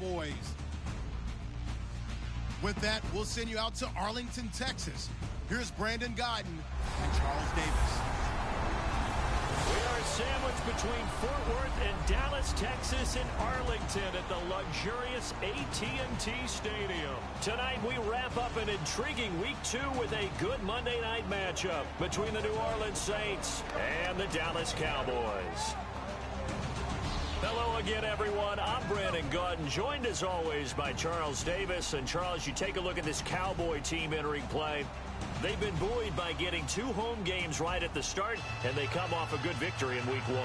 Cowboys. With that, we'll send you out to Arlington, Texas. Here's Brandon Godden and Charles Davis. We are sandwiched between Fort Worth and Dallas, Texas, and Arlington at the luxurious AT&T Stadium. Tonight, we wrap up an intriguing Week 2 with a good Monday night matchup between the New Orleans Saints and the Dallas Cowboys. Hello again, everyone. I'm Brandon Godden, joined as always by Charles Davis. And Charles, you take a look at this Cowboy team entering play. They've been buoyed by getting 2 home games right at the start, and they come off a good victory in Week 1.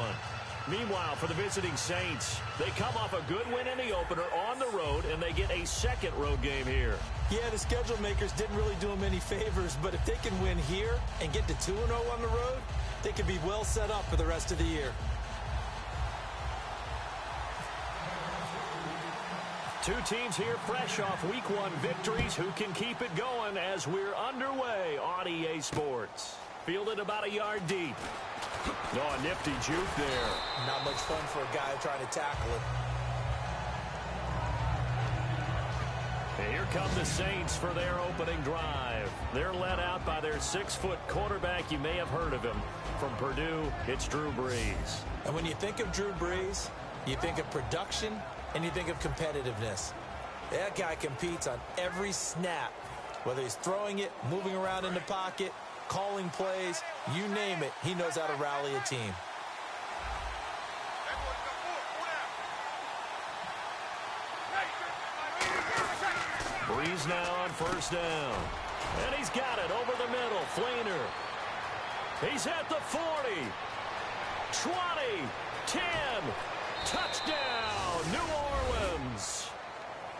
Meanwhile, for the visiting Saints, they come off a good win in the opener on the road, and they get a second road game here. Yeah, the schedule makers didn't really do them any favors, but if they can win here and get to 2-0 on the road, they can be well set up for the rest of the year. Two teams here fresh off Week 1 victories. Who can keep it going as we're underway on EA Sports? Fielded about a yard deep. Oh, a nifty juke there. Not much fun for a guy trying to tackle it. And here come the Saints for their opening drive. They're led out by their 6-foot quarterback. You may have heard of him. From Purdue, it's Drew Brees. And when you think of Drew Brees, you think of production and you think of competitiveness. That guy competes on every snap, whether he's throwing it, moving around in the pocket, calling plays, you name it, he knows how to rally a team. Brees now on first down. And he's got it over the middle. Fleener. He's at the 40. 20. 10. Touchdown, New Orleans.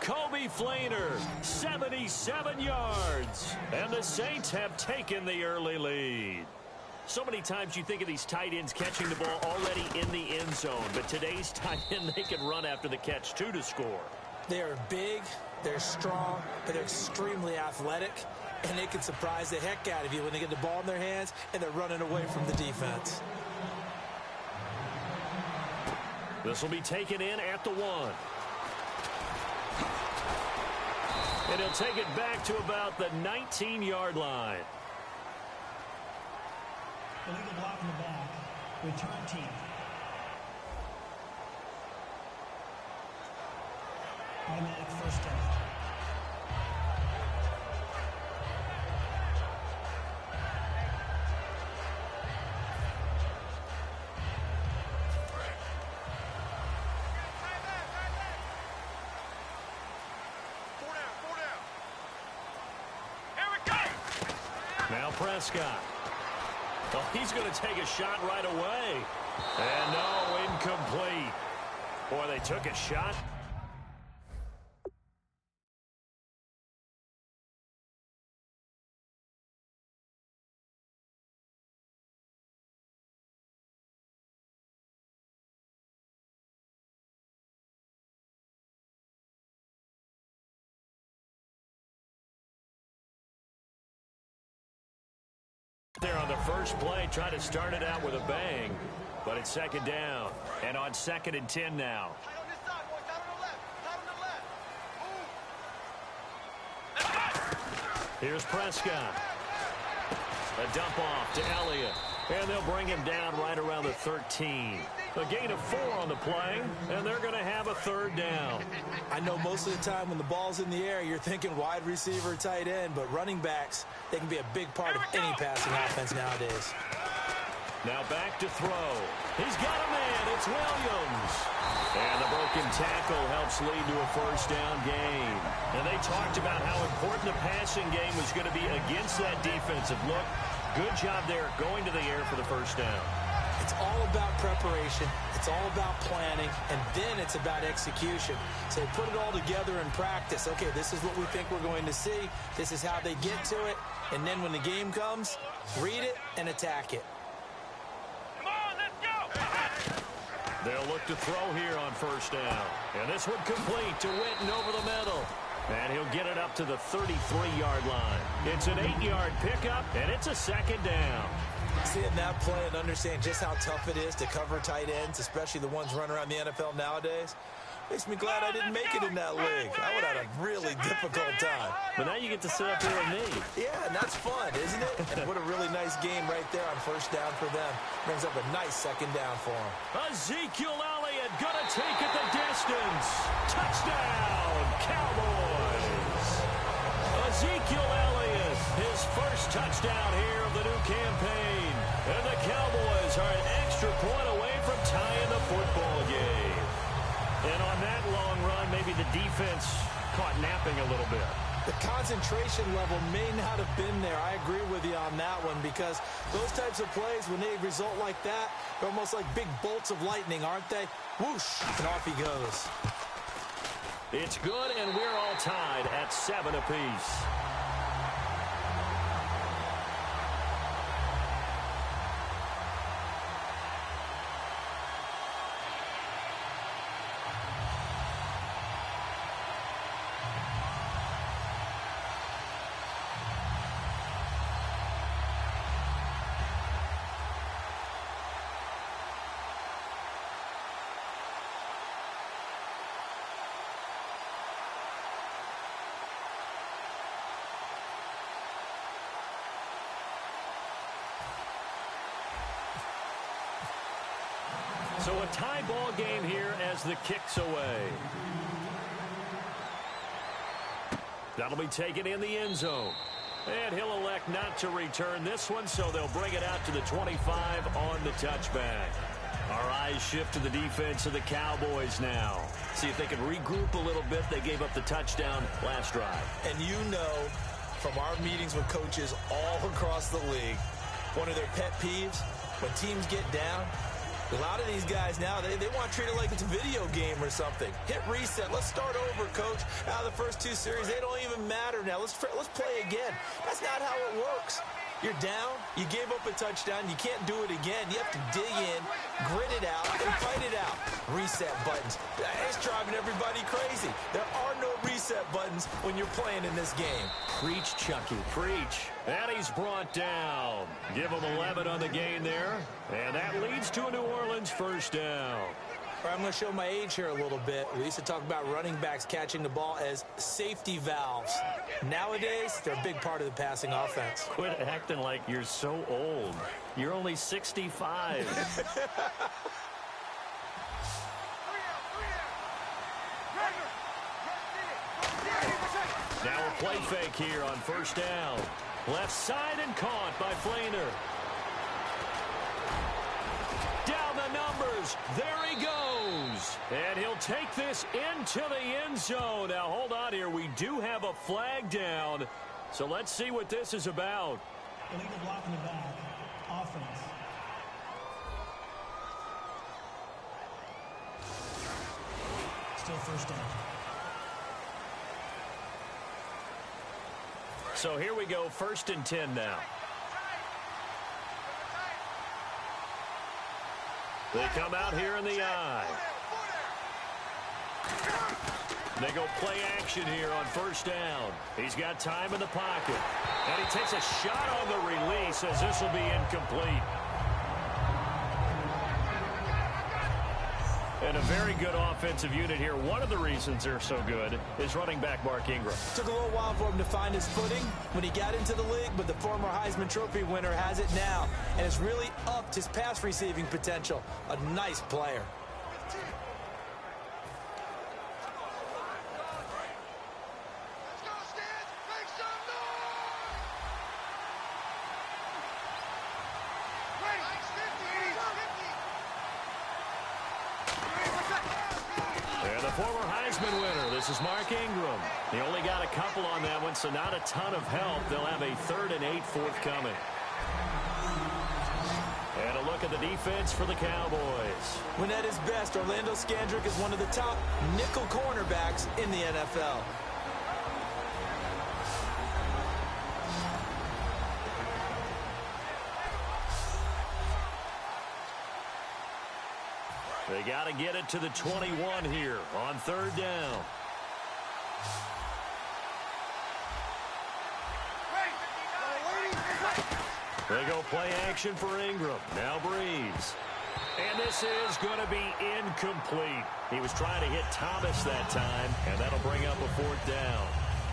Kobe Fleener, 77 yards. And the Saints have taken the early lead. So many times you think of these tight ends catching the ball already in the end zone. But today's tight end, they can run after the catch, too, to score. They are big, they're strong, but they're extremely athletic. And they can surprise the heck out of you when they get the ball in their hands and they're running away from the defense. This will be taken in at the 1. And he'll take it back to about the 19-yard line. Illegal block in the back. Return team. Automatic first down. Now Prescott. Oh, he's going to take a shot right away. And no, incomplete. Boy, they took a shot. There on the first play, trying to start it out with a bang, but it's second down, and on 2nd and 10 now. Here's Prescott. A dump off to Elliott, and they'll bring him down right around the 13. A gain of 4 on the play, and they're going to have a 3rd down. I know most of the time when the ball's in the air, you're thinking wide receiver, tight end, but running backs, they can be a big part of any passing offense nowadays. Now back to throw. He's got a man. It's Williams. And the broken tackle helps lead to a first down gain. And they talked about how important the passing game was going to be against that defensive look. Good job there going to the air for the first down. It's all about preparation. It's all about planning. And then it's about execution. So put it all together in practice. Okay, this is what we think we're going to see. This is how they get to it. And then when the game comes, read it and attack it. Come on, let's go! They'll look to throw here on first down. And this one complete to Witten over the middle. And he'll get it up to the 33-yard line. It's an 8-yard pickup, and it's a second down. Seeing that play and understand just how tough it is to cover tight ends, especially the ones running around the NFL nowadays, Makes me glad I didn't make it in that league. I would have had a really difficult time. But now you get to sit up here with me. Yeah, and that's fun, isn't it? And what a really nice game right there on first down for them. Brings up a nice second down for them. Ezekiel Elliott gonna take it the distance. Touchdown, Cowboys. Ezekiel Elliott, his first touchdown here of the new campaign. And the Cowboys are an extra point away from tying the football game. And on that long run, maybe the defense caught napping a little bit. The concentration level may not have been there. I agree with you on that one because those types of plays, when they result like that, they're almost like big bolts of lightning, aren't they? Whoosh, and off he goes. It's good, and we're all tied at 7 apiece. So a tie ball game here as the kick's away. That'll be taken in the end zone. And he'll elect not to return this one, so they'll bring it out to the 25 on the touchback. Our eyes shift to the defense of the Cowboys now. See if they can regroup a little bit. They gave up the touchdown last drive. And you know, from our meetings with coaches all across the league, one of their pet peeves, when teams get down, a lot of these guys now, they want to treat it like it's a video game or something. Hit reset. Let's start over, coach. Now the first two series, they don't even matter now. Let's play again. That's not how it works. You're down. You gave up a touchdown. You can't do it again. You have to dig in, grit it out, and fight it out. Reset buttons. It's driving everybody crazy. There are no reset buttons when you're playing in this game. Preach, Chucky, preach. And he's brought down. Give him 11 on the gain there. And that leads to a New Orleans first down. I'm going to show my age here a little bit. We used to talk about running backs catching the ball as safety valves. Nowadays, they're a big part of the passing offense. Quit acting like you're so old. You're only 65. Now a play fake here on first down. Left side and caught by Flainer. Down the numbers. There he goes. And he'll take this into the end zone. Now, hold on here. We do have a flag down. So let's see what this is about. Illegal block in the back. Offense. Still first down. So here we go. 1st and 10 now. They come out here in the eye. They go play action here on first down. He's got time in the pocket. And he takes a shot on the release as this will be incomplete. And a very good offensive unit here. One of the reasons they're so good is running back Mark Ingram. Took a little while for him to find his footing when he got into the league, but the former Heisman Trophy winner has it now, and it's really upped his pass receiving potential. A nice player. Former Heisman winner. This is Mark Ingram. He only got a couple on that one, so not a ton of help. They'll have a 3rd and 8 forthcoming. And a look at the defense for the Cowboys. When at his best, Orlando Scandrick is one of the top nickel cornerbacks in the NFL. They got to get it to the 21 here on 3rd down. They go play action for Ingram. Now Breeze. And this is going to be incomplete. He was trying to hit Thomas that time, and that'll bring up a fourth down.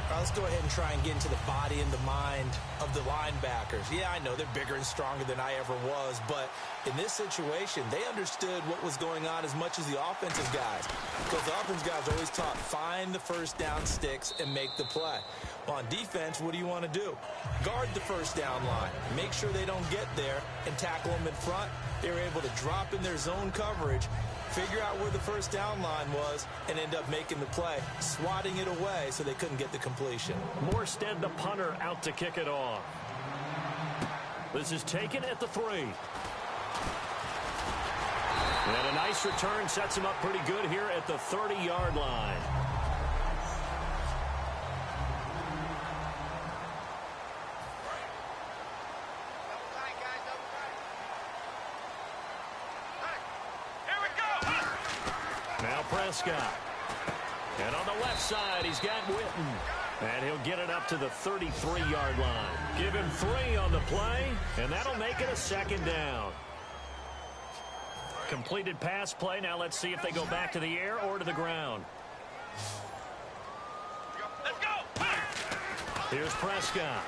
All right, let's go ahead and try and get into the body and the mind of the linebackers. Yeah, I know they're bigger and stronger than I ever was, but in this situation, they understood what was going on as much as the offensive guys. Because the offensive guys are always taught, find the first down sticks and make the play. Well, on defense, what do you want to do? Guard the first down line. Make sure they don't get there and tackle them in front. They were able to drop in their zone coverage, figure out where the first down line was, and end up making the play, swatting it away so they couldn't get the completion. Morstead, the punter, out to kick it off. This is taken at the 3. And a nice return sets him up pretty good here at the 30-yard line. Now Prescott. And on the left side, he's got Witten. And he'll get it up to the 33-yard line. Give him 3 on the play, and that'll make it a second down. Completed pass play. Now let's see if they go back to the air or to the ground. Let's go. Here's Prescott.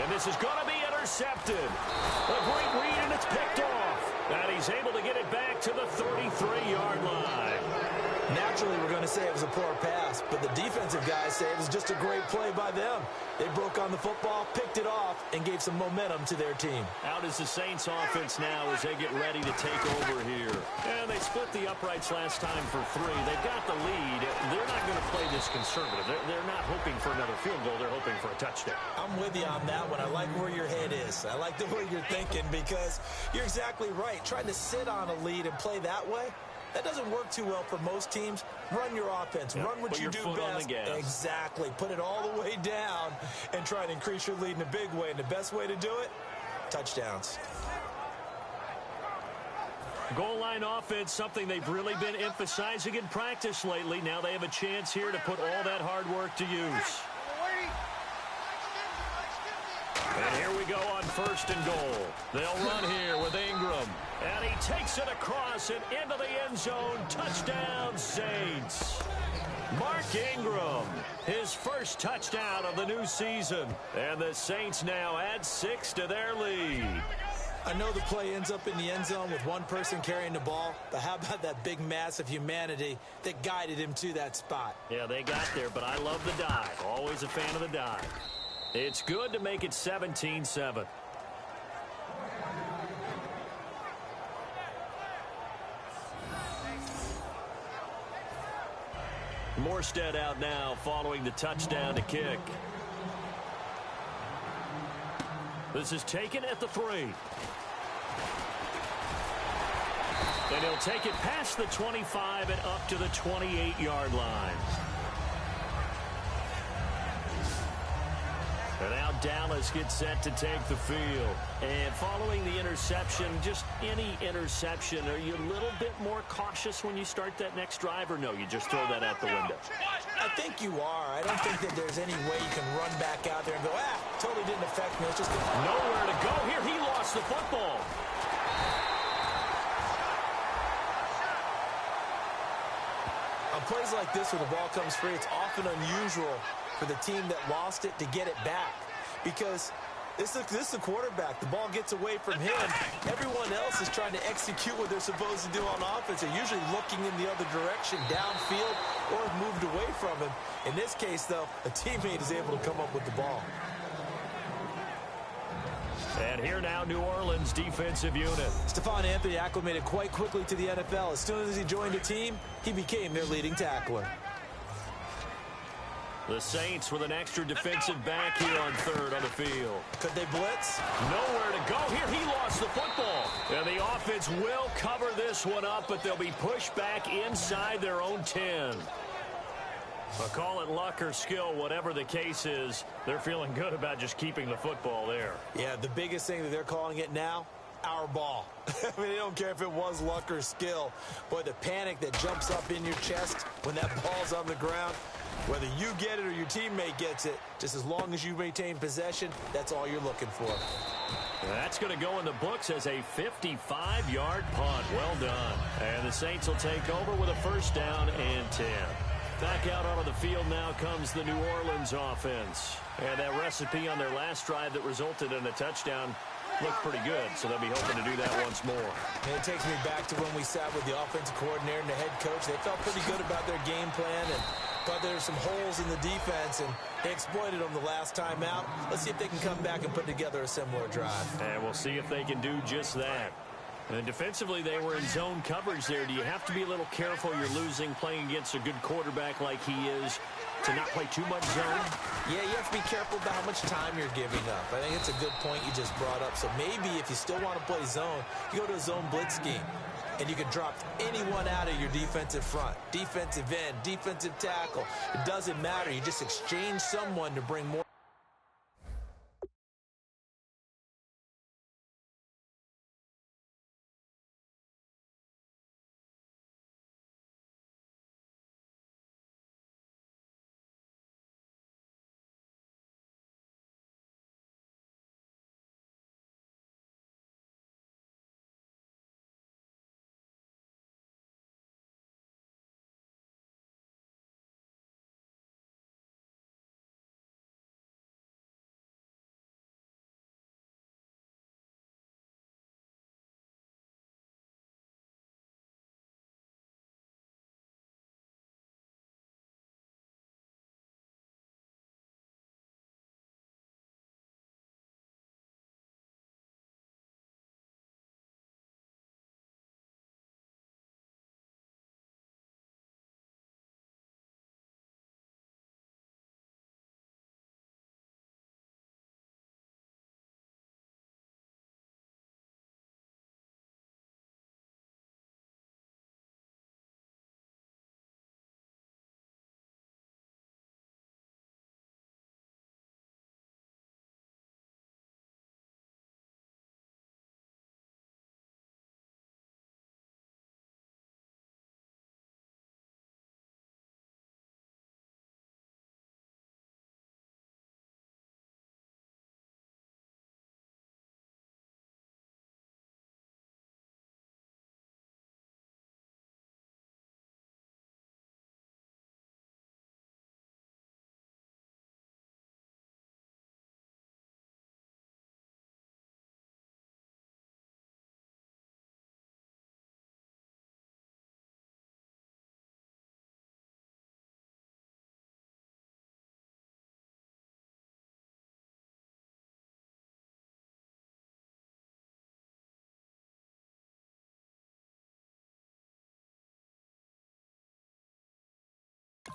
And this is going to be intercepted. A great read, and it's picked off. And he's able to get it back to the 33-yard line. Naturally, we're going to say it was a poor pass, but the defensive guys say it was just a great play by them. They broke on the football, picked it off, and gave some momentum to their team. Out is the Saints offense now as they get ready to take over here. And they split the uprights last time for 3. They've got the lead. They're not going to play this conservative. They're not hoping for another field goal. They're hoping for a touchdown. I'm with you on that one. I like where your head is. I like the way you're thinking because you're exactly right. Trying to sit on a lead and play that way, that doesn't work too well for most teams. Run your offense. Yep. Run what you do best. Exactly. Put it all the way down and try to increase your lead in a big way. And the best way to do it, touchdowns. Goal line offense, something they've really been emphasizing in practice lately. Now they have a chance here to put all that hard work to use. And here we go on 1st and goal. They'll run here with Ingram. And he takes it across and into the end zone. Touchdown, Saints. Mark Ingram, his first touchdown of the new season. And the Saints now add 6 to their lead. I know the play ends up in the end zone with one person carrying the ball, but how about that big mass of humanity that guided him to that spot? Yeah, they got there, but I love the dive. Always a fan of the dive. It's good to make it 17-7. Morstead out now following the touchdown to kick. This is taken at the 3. And he'll take it past the 25 and up to the 28-yard line. And now Dallas gets set to take the field. And following the interception, just any interception, are you a little bit more cautious when you start that next drive, or no, you just throw that out the window? I think you are. I don't think that there's any way you can run back out there and go, totally didn't affect me. It's just nowhere to go here. He lost the football. On plays like this where the ball comes free, it's often unusual for the team that lost it to get it back because this is the quarterback. The ball gets away from him. Everyone else is trying to execute what they're supposed to do on offense. They're usually looking in the other direction, downfield, or have moved away from him. In this case, though, a teammate is able to come up with the ball. And here now, New Orleans defensive unit. Stephon Anthony acclimated quite quickly to the NFL. As soon as he joined the team, he became their leading tackler. The Saints with an extra defensive back here on 3rd on the field. Could they blitz? Nowhere to go here. He lost the football. And the offense will cover this one up, but they'll be pushed back inside their own 10. But call it luck or skill, whatever the case is, they're feeling good about just keeping the football there. Yeah, the biggest thing that they're calling it now, our ball. I mean, they don't care if it was luck or skill. Boy, the panic that jumps up in your chest when that ball's on the ground, whether you get it or your teammate gets it, just as long as you maintain possession, that's all you're looking for. That's going to go in the books as a 55-yard punt. Well done. And the Saints will take over with a first down and 10. Back out onto the field now comes the New Orleans offense. And that recipe on their last drive that resulted in a touchdown looked pretty good, so they'll be hoping to do that once more. And it takes me back to when we sat with the offensive coordinator and the head coach. They felt pretty good about their game plan and thought there were some holes in the defense, and they exploited them the last time out. Let's see if they can come back and put together a similar drive. And we'll see if they can do just that. And defensively, they were in zone coverage there. Do you have to be a little careful? You're losing playing against a good quarterback like he is to not play too much zone? Yeah, you have to be careful about how much time you're giving up. I think it's a good point you just brought up. So maybe if you still want to play zone, you go to a zone blitz scheme. And you can drop anyone out of your defensive front. Defensive end, defensive tackle. It doesn't matter. You just exchange someone to bring more.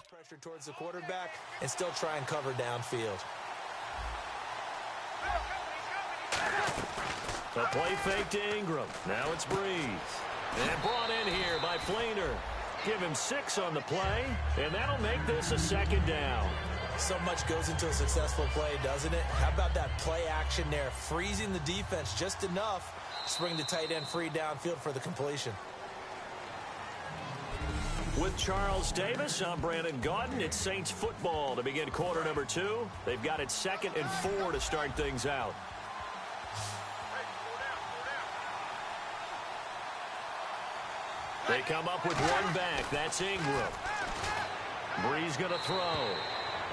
Pressure towards the quarterback and still try and cover downfield. The play fake to Ingram. Now it's Breeze. And brought in here by Flainer. Give him 6 on the play, and that'll make this a second down. So much goes into a successful play, doesn't it? How about that play action there, freezing the defense just enough to bring the tight end free downfield for the completion. With Charles Davis, I'm Brandon Gaudin. It's Saints football to begin quarter number 2. They've got it 2nd and 4 to start things out. They come up with one back. That's Ingram. Breeze going to throw.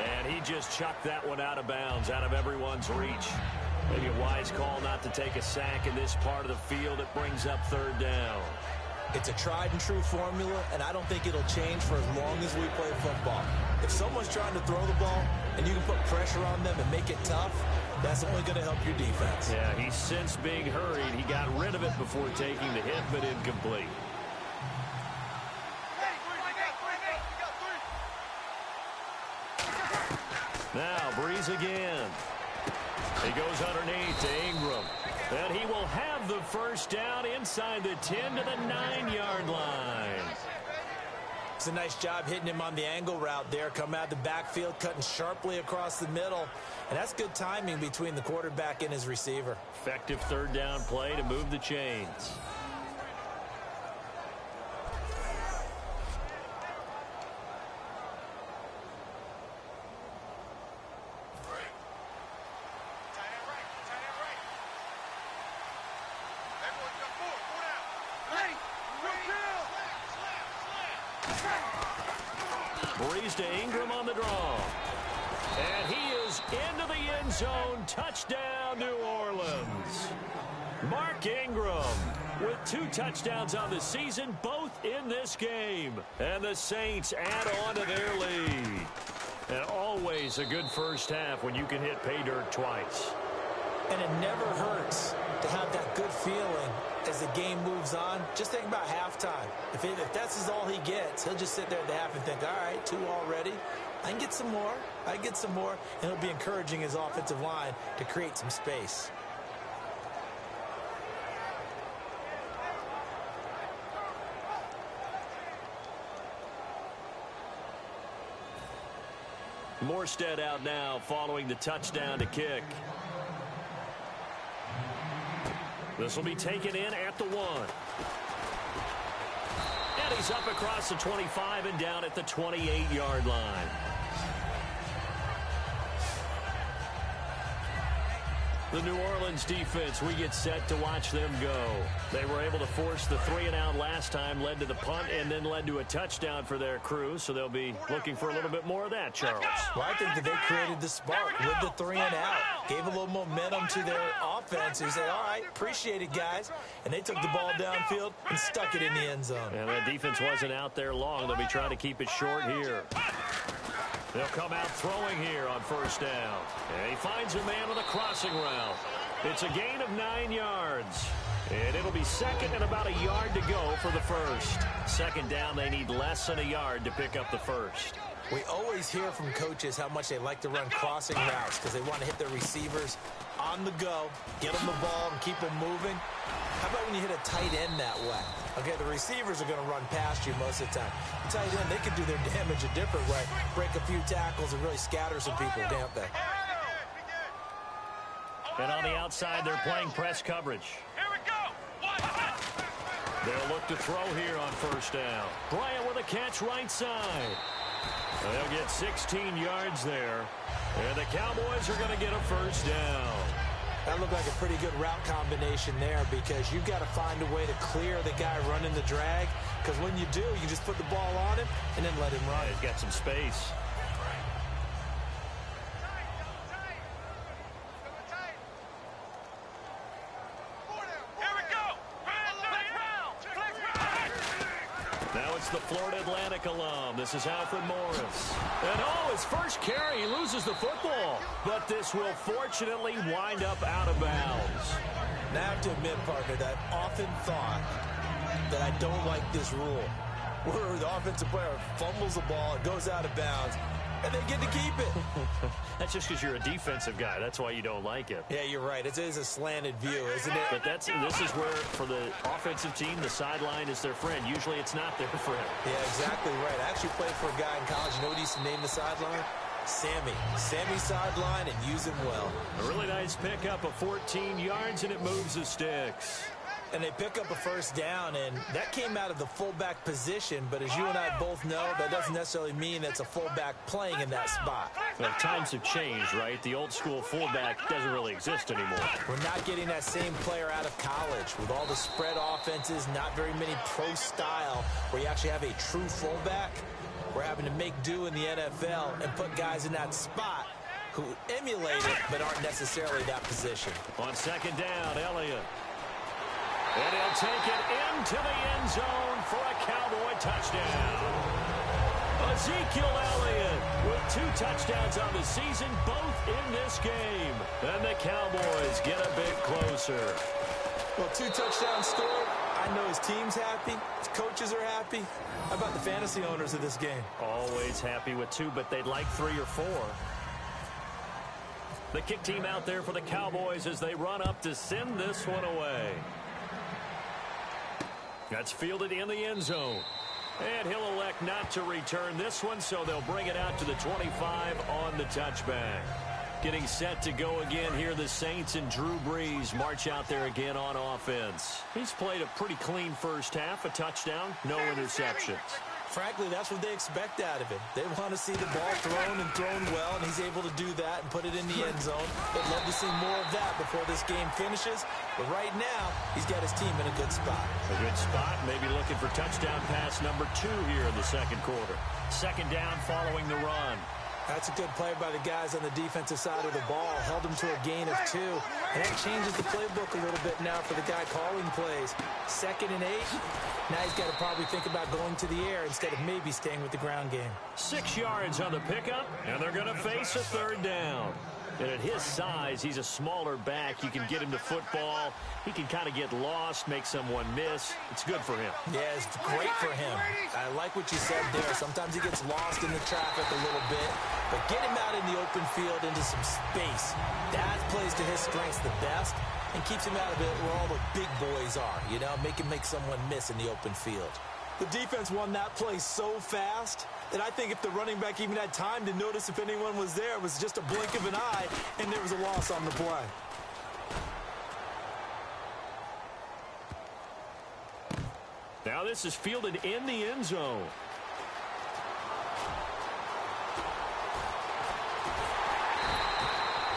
And he just chucked that one out of bounds, out of everyone's reach. Maybe a wise call not to take a sack in this part of the field. It brings up 3rd down. It's a tried and true formula, and I don't think it'll change for as long as we play football. If someone's trying to throw the ball and you can put pressure on them and make it tough, that's only going to help your defense. Yeah, he's since being hurried. He got rid of it before taking the hit, but incomplete. Now, Breeze again. He goes underneath to Ingram. And he will have the first down inside the 10 to the 9-yard line. It's a nice job hitting him on the angle route there. Come out of the backfield, cutting sharply across the middle. And that's good timing between the quarterback and his receiver. Effective 3rd down play to move the chains. goes to Ingram on the draw. And he is into the end zone. Touchdown, New Orleans. Mark Ingram with 2 touchdowns on the season, both in this game. And the Saints add on to their lead. And always a good first half when you can hit pay dirt twice. And it never hurts to have that good feeling as the game moves on. Just think about halftime. If that's all he gets, he'll just sit there at the half and think, all right, 2 already. I can get some more. I can get some more. And he'll be encouraging his offensive line to create some space. Morstead out now following the touchdown to kick. This will be taken in at the 1. And he's up across the 25 and down at the 28-yard line. The New Orleans defense, we get set to watch them go. They were able to force the 3-and-out last time, led to the punt, and then led to a touchdown for their crew. So they'll be looking for a little bit more of that, Charles. Well, I think that they created the spark with the 3-and-out. Gave a little momentum to their offense. They said, all right, appreciate it, guys. And they took the ball downfield and stuck it in the end zone. And that defense wasn't out there long. They'll be trying to keep it short here. They'll come out throwing here on first down. And he finds a man on the crossing route. It's a gain of 9 yards. And it'll be second and about a yard to go for the first. Second down, they need less than a yard to pick up the first. We always hear from coaches how much they like to run crossing routes because they want to hit their receivers on the go, get them the ball, and keep them moving. How about when you hit a tight end that way? Okay, the receivers are going to run past you most of the time. The tight end, they can do their damage a different way. Break a few tackles and really scatter some people, can't they? And on the outside, they're playing press coverage. Here we go. They'll look to throw here on first down. Bryant with a catch right side. They'll get 16 yards there. And the Cowboys are going to get a first down. That looked like a pretty good route combination there because you've got to find a way to clear the guy running the drag. Because when you do, you just put the ball on him and then let him run. He's got some space. Now it's the Florida Atlantic alum. This is Alfred Morris. And his first carry, he loses the football. But this will fortunately wind up out of bounds. Now I have to admit, partner, that I've often thought that I don't like this rule. Where the offensive player fumbles the ball, it goes out of bounds, and they get to keep it. That's just because you're a defensive guy. That's why you don't like it. Yeah, you're right. It is a slanted view, isn't it? But this is where, for the offensive team, the sideline is their friend. Usually it's not their friend. Yeah, exactly right. I actually played for a guy in college. You know what he used to name the sideline? Sammy. Sammy sideline, and use him well. A really nice pickup of 14 yards, and it moves the sticks. And they pick up a first down, and that came out of the fullback position. But as you and I both know, that doesn't necessarily mean it's a fullback playing in that spot. Well, times have changed, right? The old school fullback doesn't really exist anymore. We're not getting that same player out of college with all the spread offenses, not very many pro style where you actually have a true fullback. We're having to make do in the NFL and put guys in that spot who emulate it but aren't necessarily that position. On second down, Elliott. And he'll take it into the end zone for a Cowboy touchdown. Ezekiel Elliott with 2 touchdowns on the season, both in this game. And the Cowboys get a bit closer. Well, 2 touchdowns scored. I know his team's happy. His coaches are happy. How about the fantasy owners of this game? Always happy with 2, but they'd like 3 or 4. The kick team out there for the Cowboys as they run up to send this one away. That's fielded in the end zone. And he'll elect not to return this one, so they'll bring it out to the 25 on the touchback. Getting set to go again here, the Saints and Drew Brees march out there again on offense. He's played a pretty clean first half, a touchdown, no interceptions. Frankly, that's what they expect out of him. They want to see the ball thrown and thrown well, and he's able to do that and put it in the end zone. They'd love to see more of that before this game finishes. But right now, he's got his team in a good spot. A good spot, maybe looking for touchdown pass number 2 here in the second quarter. Second down following the run. That's a good play by the guys on the defensive side of the ball. Held him to a gain of 2. And that changes the playbook a little bit now for the guy calling plays. 2nd and 8. Now he's got to probably think about going to the air instead of maybe staying with the ground game. 6 yards on the pickup, and they're going to face a third down. And at his size, he's a smaller back. You can get him to football. He can kind of get lost, make someone miss. It's good for him. Yeah, it's great for him. I like what you said there. Sometimes he gets lost in the traffic a little bit. But get him out in the open field into some space. That plays to his strengths the best and keeps him out of it where all the big boys are. You know, make him make someone miss in the open field. The defense won that play so fast that I think if the running back even had time to notice if anyone was there, it was just a blink of an eye, and there was a loss on the play. Now this is fielded in the end zone.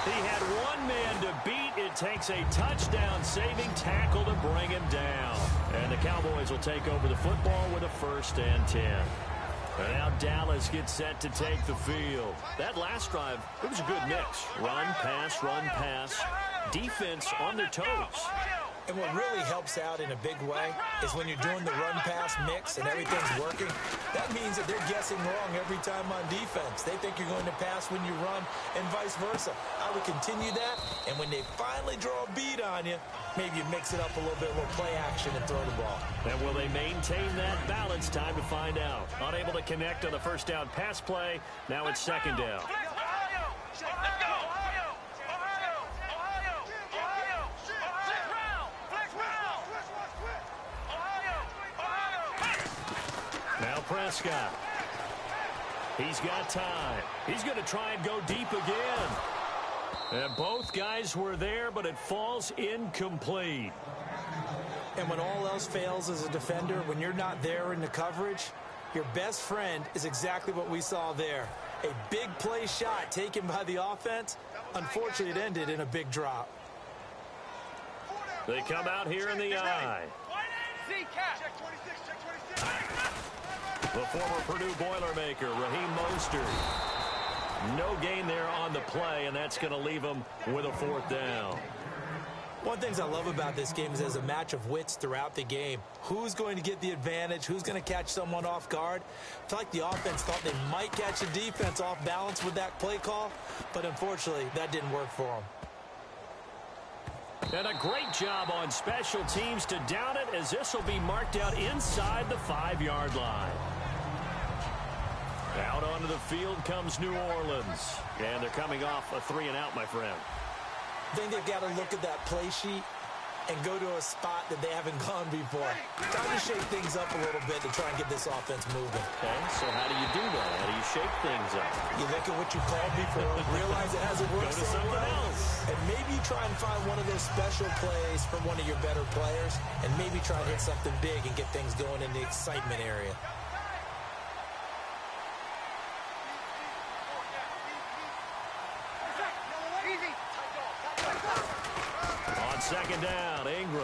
He had one man to beat. It takes a touchdown-saving tackle to bring him down. And the Cowboys will take over the football with a 1st and 10. And now Dallas gets set to take the field. That last drive, it was a good mix. Run, pass, defense on their toes. And what really helps out in a big way is when you're doing the run-pass mix and everything's working, that means that they're guessing wrong every time on defense. They think you're going to pass when you run and vice versa. I would continue that, and when they finally draw a beat on you, maybe you mix it up a little bit, a little play action and throw the ball. And will they maintain that balance? Time to find out. Unable to connect on the first down pass play. Now it's second down. Now Prescott. He's got time. He's going to try and go deep again. And both guys were there, but it falls incomplete. And when all else fails as a defender, when you're not there in the coverage, your best friend is exactly what we saw there. A big play shot taken by the offense. Unfortunately, it ended in a big drop. They come out here in the eye. The former Purdue Boilermaker, Raheem Mostert. No gain there on the play, and that's going to leave him with a 4th down. One of the things I love about this game is there's a match of wits throughout the game. Who's going to get the advantage? Who's going to catch someone off guard? I feel like the offense thought they might catch the defense off balance with that play call, but unfortunately, that didn't work for them. And a great job on special teams to down it, as this will be marked out inside the 5-yard line. Out onto the field comes New Orleans. And they're coming off a 3-and-out, my friend. I think they've got to look at that play sheet and go to a spot that they haven't gone before. Time to shake things up a little bit to try and get this offense moving. Okay, so how do you do that? How do you shake things up? You look at what you called before, realize it hasn't worked Go to so something well, else. and maybe try and find one of those special plays from one of your better players, and maybe try and hit something big and get things going in the excitement area. On second down, Ingram.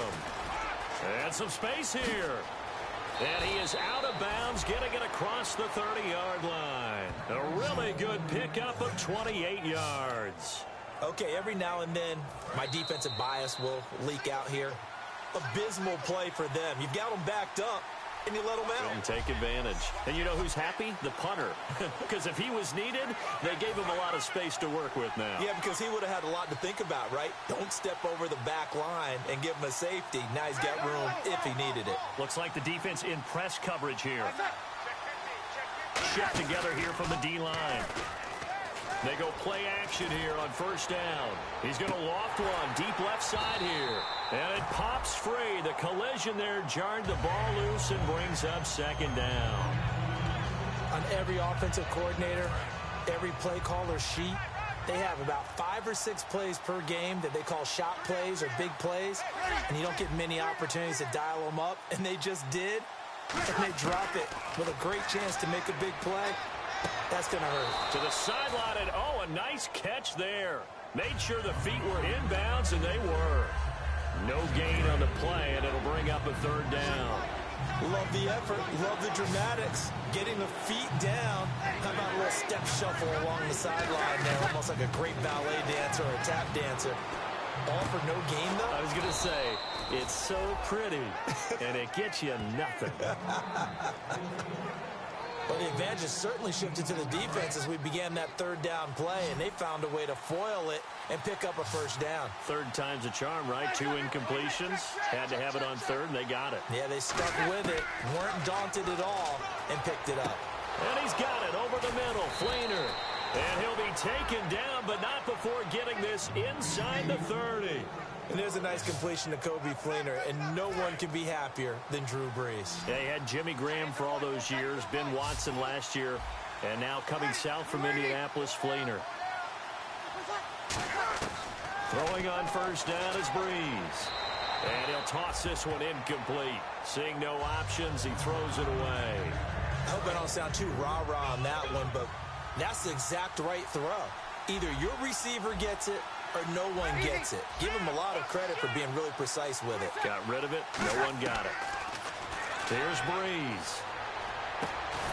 And some space here. And he is out of bounds, getting it across the 30-yard line. A really good pickup of 28 yards. Okay, every now and then, my defensive bias will leak out here. Abysmal play for them. You've got them backed up, and you let them out. Couldn't take advantage. And you know who's happy? The punter. Because if he was needed, they gave him a lot of space to work with now. Yeah, because he would have had a lot to think about, right? Don't step over the back line and give him a safety. Now he's got room if he needed it. Looks like the defense in press coverage here. Shift together here from the D-line. They go play action here on first down. He's going to loft one deep left side here. And it pops free. The collision there jarred the ball loose and brings up second down. On every offensive coordinator, every play caller sheet, they have about 5 or 6 plays per game that they call shot plays or big plays. And you don't get many opportunities to dial them up. And they just did. and they drop it with a great chance to make a big play, that's going to hurt. To the sideline, and oh, a nice catch there. Made sure the feet were inbounds, and they were. No gain on the play, and it'll bring up a third down. Love the effort, love the dramatics. Getting the feet down. How about a little step shuffle along the sideline there, almost like a great ballet dancer or a tap dancer. All for no gain, though? I was going to say, it's so pretty, and it gets you nothing. Well, the advantage has certainly shifted to the defense as we began that third down play, and they found a way to foil it and pick up a first down. Third time's a charm, right? 2 incompletions. Had to have it on third, and they got it. Yeah, they stuck with it, weren't daunted at all, and picked it up. And he's got it over the middle. Fleener. And he'll be taken down, but not before getting this inside the 30. And there's a nice completion to Kobe Fleener, and no one can be happier than Drew Brees. They had Jimmy Graham for all those years, Ben Watson last year, and now coming south from Indianapolis, Fleener. Throwing on first down is Brees. And he'll toss this one incomplete. Seeing no options, he throws it away. I hope I don't sound too rah-rah on that one, but that's the exact right throw. Either your receiver gets it or no one gets it. Give him a lot of credit for being really precise with it. Got rid of it. No one got it. Here's Brees.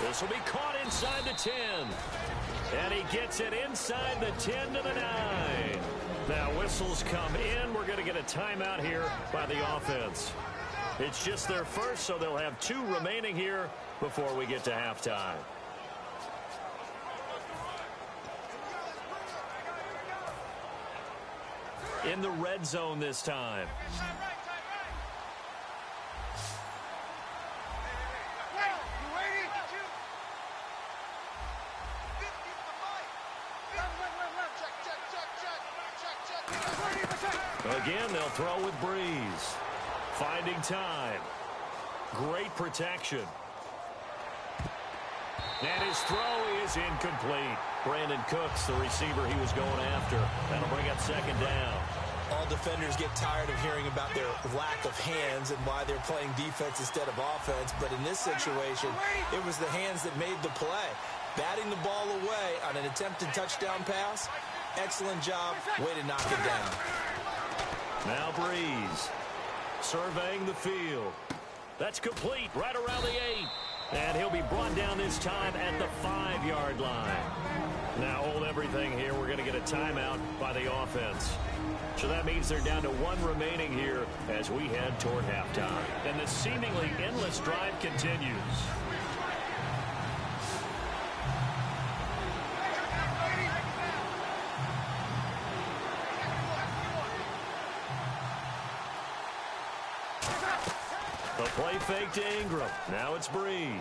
This will be caught inside the 10. And he gets it inside the 10 to the 9. Now whistles come in. We're going to get a timeout here by the offense. It's just their first, so they'll have 2 remaining here before we get to halftime. In the red zone this time. Again, they'll throw with Brees. Finding time. Great protection. And his throw is incomplete. Brandon Cooks, the receiver he was going after. That'll bring up second down. All defenders get tired of hearing about their lack of hands and why they're playing defense instead of offense. But in this situation, it was the hands that made the play. Batting the ball away on an attempted touchdown pass. Excellent job. Way to knock it down. Now Brees surveying the field. That's complete right around the 8. And he'll be brought down this time at the 5-yard line. Now hold everything here. We're going to get a timeout by the offense. So that means they're down to 1 remaining here as we head toward halftime. And the seemingly endless drive continues. The play fake to Ingram. Now it's Brees.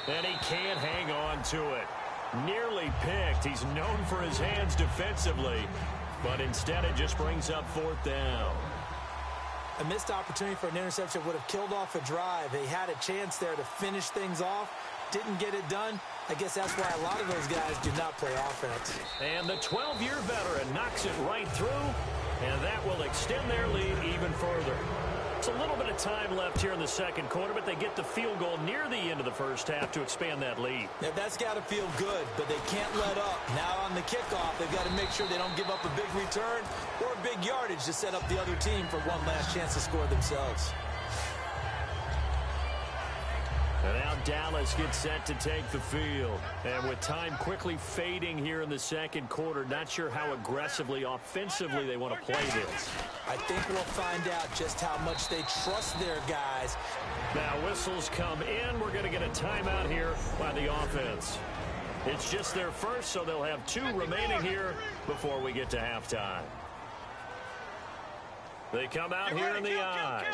And he can't hang on to it. Nearly picked. He's known for his hands defensively, but instead it just brings up 4th down. A missed opportunity for an interception would have killed off a drive. They had a chance there to finish things off. Didn't get it done. I guess that's why a lot of those guys do not play offense. And the 12-year veteran knocks it right through, and that will extend their lead even further. It's a little bit of time left here in the second quarter, but they get the field goal near the end of the first half to expand that lead. Now, that's got to feel good, but they can't let up. Now on the kickoff, they've got to make sure they don't give up a big return or a big yardage to set up the other team for one last chance to score themselves. And now Dallas gets set to take the field. And with time quickly fading here in the second quarter, not sure how aggressively, offensively they want to play this. I think we'll find out just how much they trust their guys. Now whistles come in. We're going to get a timeout here by the offense. It's just their first, so they'll have 2 remaining here before we get to halftime. They come out here in the I.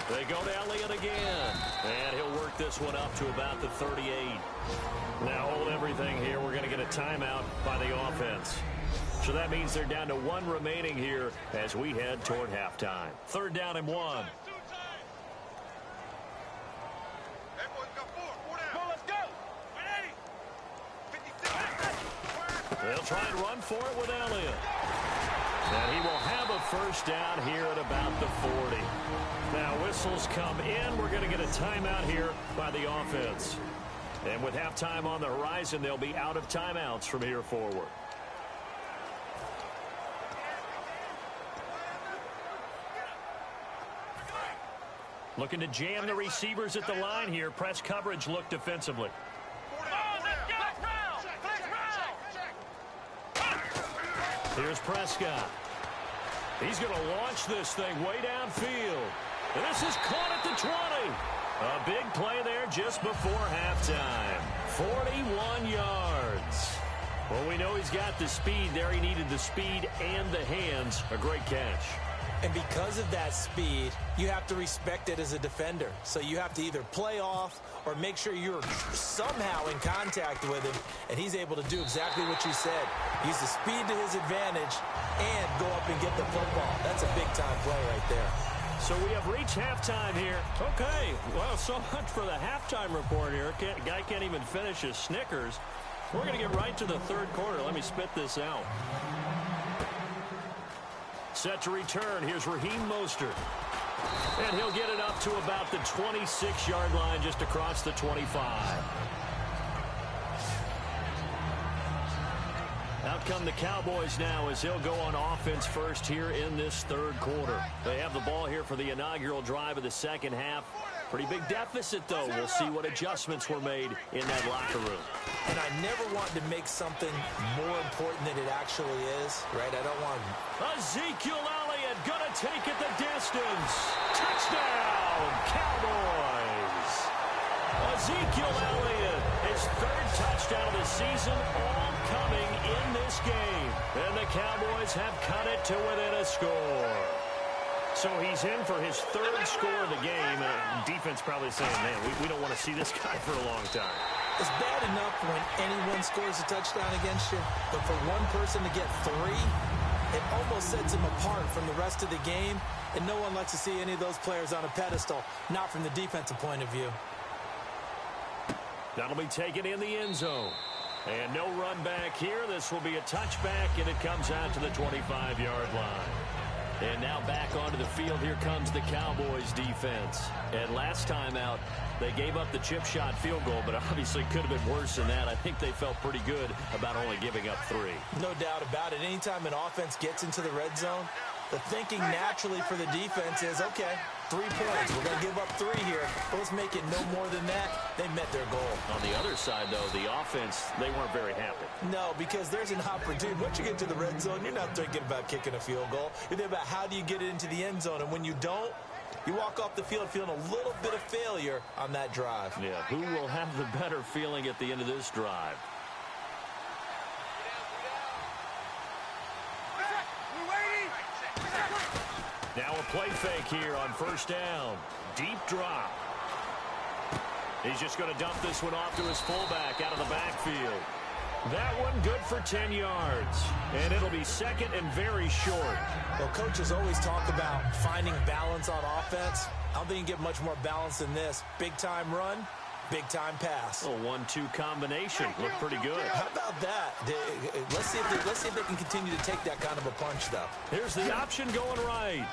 They go to Elliott again. And he'll work this one up to about the 38. Now hold everything here. We're going to get a timeout by the offense. So that means they're down to 1 remaining here as we head toward halftime. 3rd down and 1. They'll try and run for it with Elliott. And he will have a first down here at about the 40. Now, whistles come in. We're going to get a timeout here by the offense. And with halftime on the horizon, they'll be out of timeouts from here forward. Looking to jam the receivers at the line here. Press coverage look defensively. Here's Prescott. He's going to launch this thing way downfield. And this is caught at the 20. A big play there just before halftime. 41 yards. Well, we know he's got the speed there. He needed the speed and the hands. A great catch. And because of that speed, you have to respect it as a defender. So you have to either play off or make sure you're somehow in contact with him, and he's able to do exactly what you said. Use the speed to his advantage and go up and get the football. That's a big-time play right there. So we have reached halftime here. Okay, well, so much for the halftime report here. Guy can't even finish his Snickers. We're going to get right to the third quarter. Let me spit this out. Set to return. Here's Raheem Mostert. And he'll get it up to about the 26-yard line, just across the 25. Out come the Cowboys now as he'll go on offense first here in this third quarter. They have the ball here for the inaugural drive of the second half. Pretty big deficit, though. We'll see what adjustments were made in that locker room. And I never want to make something more important than it actually is, right? I don't want... Ezekiel Elliott gonna take it the distance. Touchdown, Cowboys. Ezekiel Elliott, his third touchdown of the season, all coming in this game. And the Cowboys have cut it to within a score. So he's in for his third score of the game. Defense probably saying, man, we don't want to see this guy for a long time. It's bad enough when anyone scores a touchdown against you, but for one person to get three, it almost sets him apart from the rest of the game, and no one likes to see any of those players on a pedestal, not from the defensive point of view. That'll be taken in the end zone. And no run back here. This will be a touchback, and it comes out to the 25-yard line. And now back onto the field, here comes the Cowboys defense. And last time out, they gave up the chip shot field goal, but obviously could have been worse than that. I think they felt pretty good about only giving up 3. No doubt about it. Anytime an offense gets into the red zone, the thinking naturally for the defense is, okay, 3 points. We're going to give up 3 here, but let's make it no more than that. They met their goal. On the other side, though, the offense, they weren't very happy. No, because there's an opportunity. Once you get to the red zone, you're not thinking about kicking a field goal. You're thinking about how do you get it into the end zone, and when you don't, you walk off the field feeling a little bit of failure on that drive. Yeah, who will have the better feeling at the end of this drive? Now a play fake here on first down. Deep drop. He's just going to dump this one off to his fullback out of the backfield. That one good for 10 yards. And it'll be second and very short. Well, coaches always talk about finding balance on offense. I don't think you can get much more balance than this. Big-time run, big-time pass. A 1-2 combination. Looked pretty good. How about that? Let's see if they can continue to take that kind of a punch, though. Here's the option going right.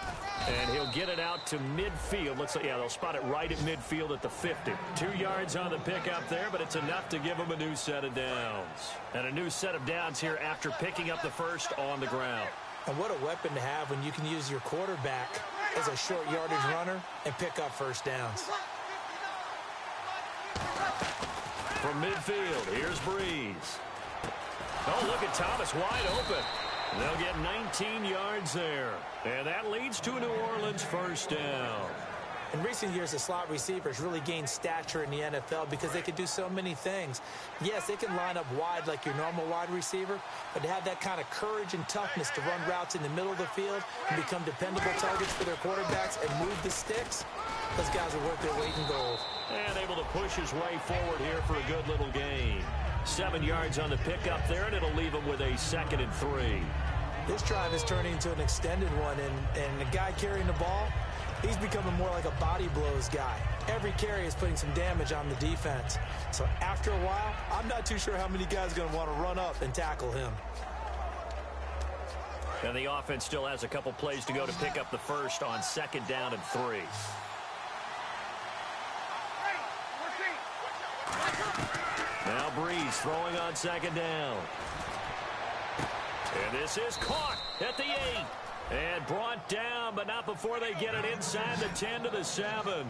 And he'll get it out to midfield. Looks like, yeah, they'll spot it right at midfield at the 50. 2 yards on the pickup there, but it's enough to give him a new set of downs. And a new set of downs here after picking up the first on the ground. And what a weapon to have when you can use your quarterback as a short yardage runner and pick up first downs. From midfield, here's Breeze. Oh, look at Thomas wide open. They'll get 19 yards there. And that leads to a New Orleans first down. In recent years, the slot receivers really gained stature in the NFL because they can do so many things. Yes, they can line up wide like your normal wide receiver, but to have that kind of courage and toughness to run routes in the middle of the field and become dependable targets for their quarterbacks and move the sticks, those guys are worth their weight in gold. And able to push his way forward here for a good little gain. 7 yards on the pickup there, and it'll leave him with a 2nd and 3. This drive is turning into an extended one, and the guy carrying the ball, he's becoming more like a body blows guy. Every carry is putting some damage on the defense. So after a while, I'm not too sure how many guys are going to want to run up and tackle him. And the offense still has a couple plays to go to pick up the first on 2nd down and 3. Now Breeze throwing on 2nd down. And this is caught at the 8. And brought down, but not before they get it inside the 10 to the 7.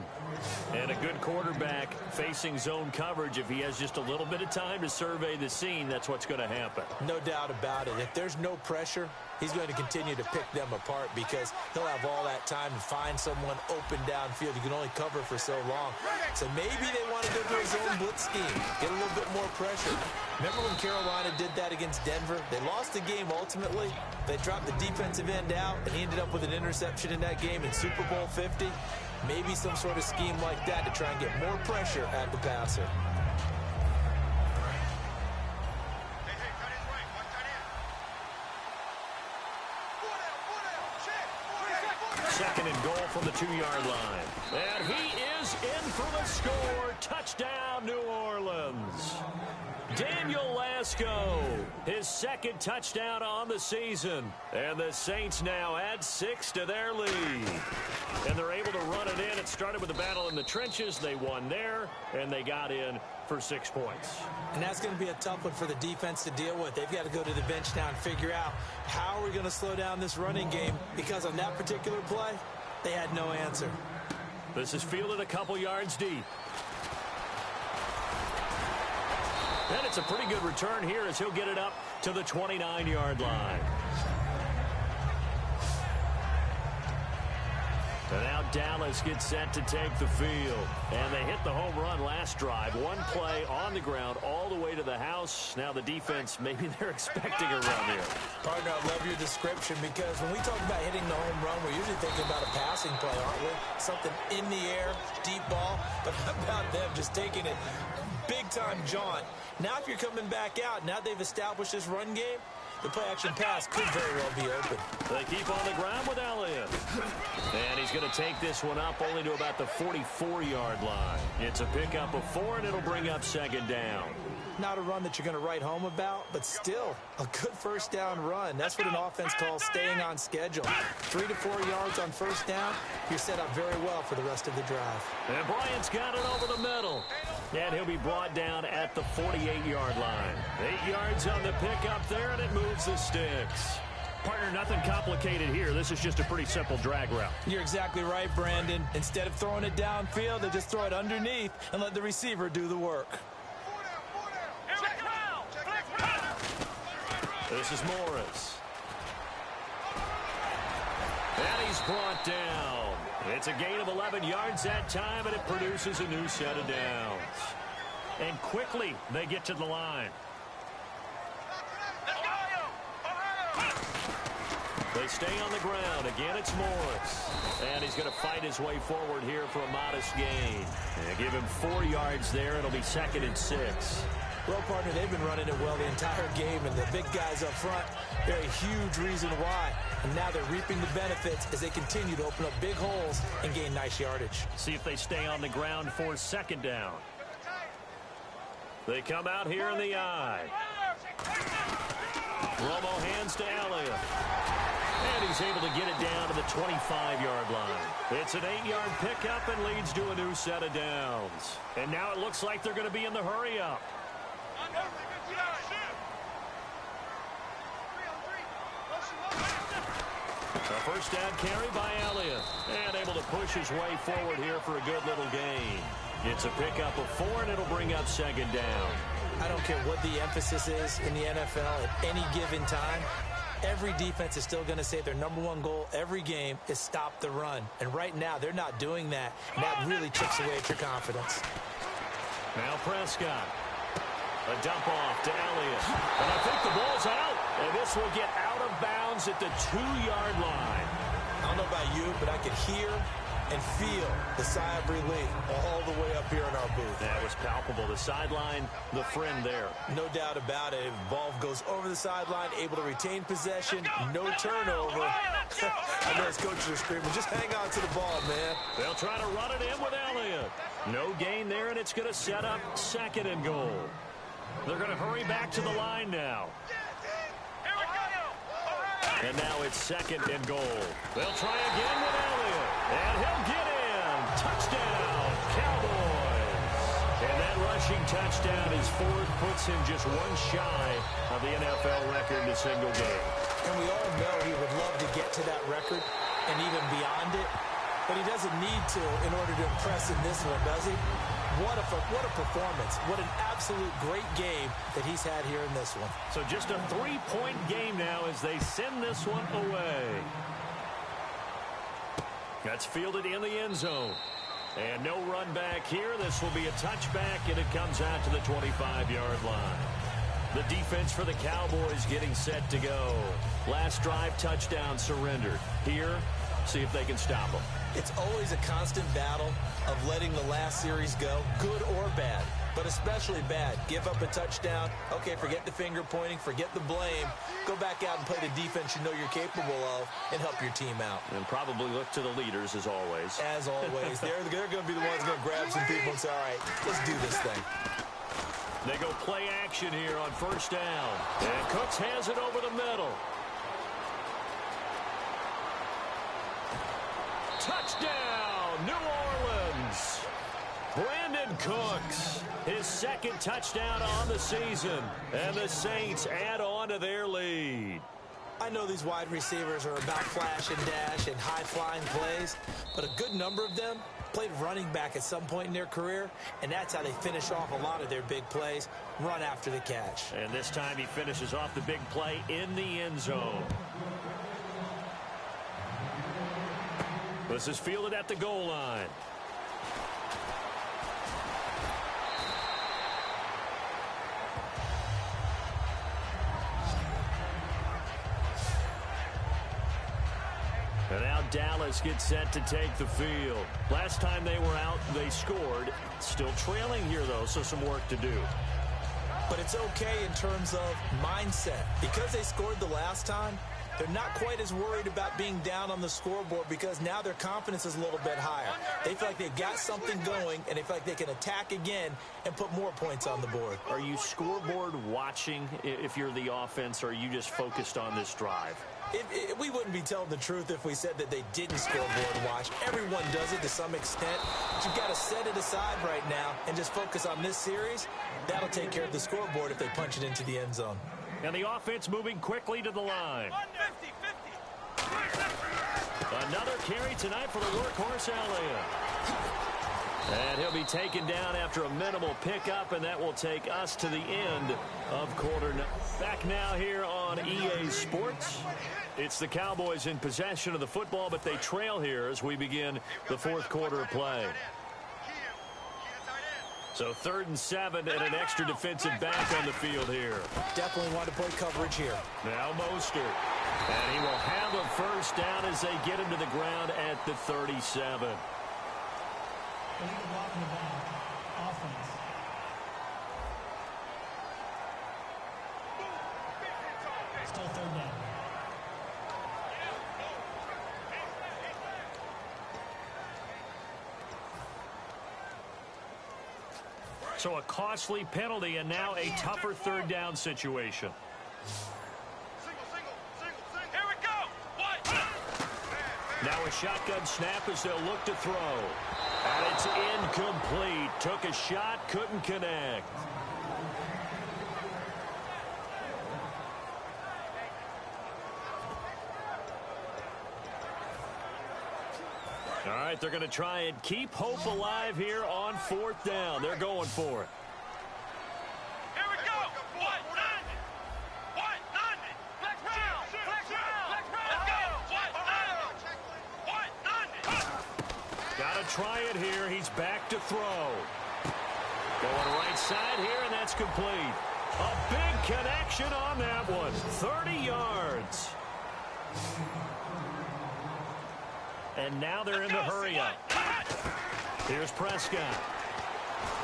And a good quarterback facing zone coverage. If he has just a little bit of time to survey the scene, that's what's going to happen. No doubt about it. If there's no pressure, he's going to continue to pick them apart because he'll have all that time to find someone open downfield. You can only cover for so long. So maybe they want to go to a zone blitz scheme, get a little bit more pressure. Remember when Carolina did that against Denver? They lost the game ultimately. They dropped the defensive end out, and he ended up with an interception in that game in Super Bowl 50. Maybe some sort of scheme like that to try and get more pressure at the passer. Second and goal from the 2-yard line. And he is in for the score. Touchdown, New Orleans. Daniel Lasco, his 2nd touchdown on the season. And the Saints now add 6 to their lead. And they're able to run it in. It started with a battle in the trenches. They won there, and they got in for 6 points. And that's going to be a tough one for the defense to deal with. They've got to go to the bench now and figure out how are we going to slow down this running game, because on that particular play, they had no answer. This is fielded a couple yards deep. And it's a pretty good return here as he'll get it up to the 29-yard line. And now Dallas gets set to take the field. And they hit the home run last drive. One play on the ground all the way to the house. Now the defense, maybe they're expecting a run here. Partner, I love your description, because when we talk about hitting the home run, we're usually thinking about a passing play, aren't we? Something in the air, deep ball. But how about them just taking it big-time jaunt? Now if you're coming back out, now they've established this run game, the play-action pass could very well be open. They keep on the ground with Elliott. And he's going to take this one up only to about the 44-yard line. It's a pickup of 4, and it'll bring up 2nd down. Not a run that you're going to write home about, but still a good first down run. That's what an offense calls staying on schedule. 3 to 4 yards on first down, you're set up very well for the rest of the drive. And Bryant's got it over the middle. And he'll be brought down at the 48-yard line. 8 yards on the pickup there, and it moves the sticks. Partner, nothing complicated here. This is just a pretty simple drag route. You're exactly right, Brandon. Instead of throwing it downfield, they just throw it underneath and let the receiver do the work. This is Morris. And he's brought down. It's a gain of 11 yards that time, and it produces a new set of downs. And quickly, they get to the line. They stay on the ground. Again, it's Morris. And he's going to fight his way forward here for a modest gain. And give him 4 yards there. It'll be 2nd and 6. Well, partner, they've been running it well the entire game, and the big guys up front, they're a huge reason why. And now they're reaping the benefits as they continue to open up big holes and gain nice yardage. See if they stay on the ground for 2nd down. They come out here in the eye. Romo hands to Elliott. And he's able to get it down to the 25-yard line. It's an 8-yard pickup and leads to a new set of downs. And now it looks like they're going to be in the hurry-up. A first down carry by Elliott. And able to push his way forward here for a good little gain. It's a pickup of 4, and it'll bring up 2nd down. I don't care what the emphasis is in the NFL at any given time. Every defense is still going to say their #1 goal every game is stop the run. And right now, they're not doing that. And that really chips away at your confidence. Now Prescott. A dump off to Elliott. And I think the ball's out. And this will get out of bounds at the 2-yard line. I don't know about you, but I could hear and feel the sigh of relief all the way up here in our booth. That was palpable. The sideline, the friend there. No doubt about it. Ball goes over the sideline, able to retain possession, no turnover. I know his coaches are screaming, just hang on to the ball, man. They'll try to run it in with Elliott. No gain there, and it's going to set up 2nd and goal. They're going to hurry back to the line now. And now it's 2nd and goal. They'll try again with Elliott. And he'll get in. Touchdown, Cowboys. And that rushing touchdown is 4th, puts him just one shy of the NFL record in a single game. And we all know he would love to get to that record and even beyond it. But he doesn't need to in order to impress in this one, does he? What a performance. What an absolute great game that he's had here in this one. So just a 3-point game now as they send this one away. That's fielded in the end zone. And no run back here. This will be a touchback, and it comes out to the 25-yard line. The defense for the Cowboys getting set to go. Last drive, touchdown surrendered. Here, see if they can stop them. It's always a constant battle of letting the last series go, good or bad, but especially bad. Give up a touchdown. Okay, forget the finger pointing, forget the blame. Go back out and play the defense you know you're capable of and help your team out. And probably look to the leaders as always. As always. They're going to be the ones going to grab some people and say, all right, let's do this thing. They go play action here on 1st down. And Cooks has it over the middle. Touchdown, New Orleans. Brandon Cooks, his 2nd touchdown on the season. And the Saints add on to their lead. I know these wide receivers are about flash and dash and high-flying plays, but a good number of them played running back at some point in their career, and that's how they finish off a lot of their big plays, run after the catch. And this time he finishes off the big play in the end zone. This is fielded at the goal line. And now Dallas gets set to take the field. Last time they were out, they scored. Still trailing here, though, so some work to do. But it's okay in terms of mindset. Because they scored the last time, they're not quite as worried about being down on the scoreboard because now their confidence is a little bit higher. They feel like they've got something going, and they feel like they can attack again and put more points on the board. Are you scoreboard watching if you're the offense, or are you just focused on this drive? We wouldn't be telling the truth if we said that they didn't scoreboard watch. Everyone does it to some extent. But you've got to set it aside right now and just focus on this series. That'll take care of the scoreboard if they punch it into the end zone. And the offense moving quickly to the line. 50-50. Another carry tonight for the workhorse Elliott. And he'll be taken down after a minimal pickup, and that will take us to the end of quarter. Back now here on EA Sports. It's the Cowboys in possession of the football, but they trail here as we begin the 4th quarter of play. So 3rd and 7 and an extra defensive back on the field here. Definitely want to play coverage here. Now Mostert. And he will have a 1st down as they get him to the ground at the 37. Illegal block in the back. Offense. Still 3rd down. So a costly penalty and now a tougher 3rd down situation. Here we go. What? Now a shotgun snap as they'll look to throw. And it's incomplete. Took a shot, couldn't connect. All right, they're going to try and keep hope alive here on 4th down. They're going for it. Here we go. What? None. What? None. Let's go. Let's go. Let's go. What? None. What? None. Got to try it here. He's back to throw. Going right side here, and that's complete. A big connection on that one. 30 yards. And now they're in the hurry-up. Here's Prescott.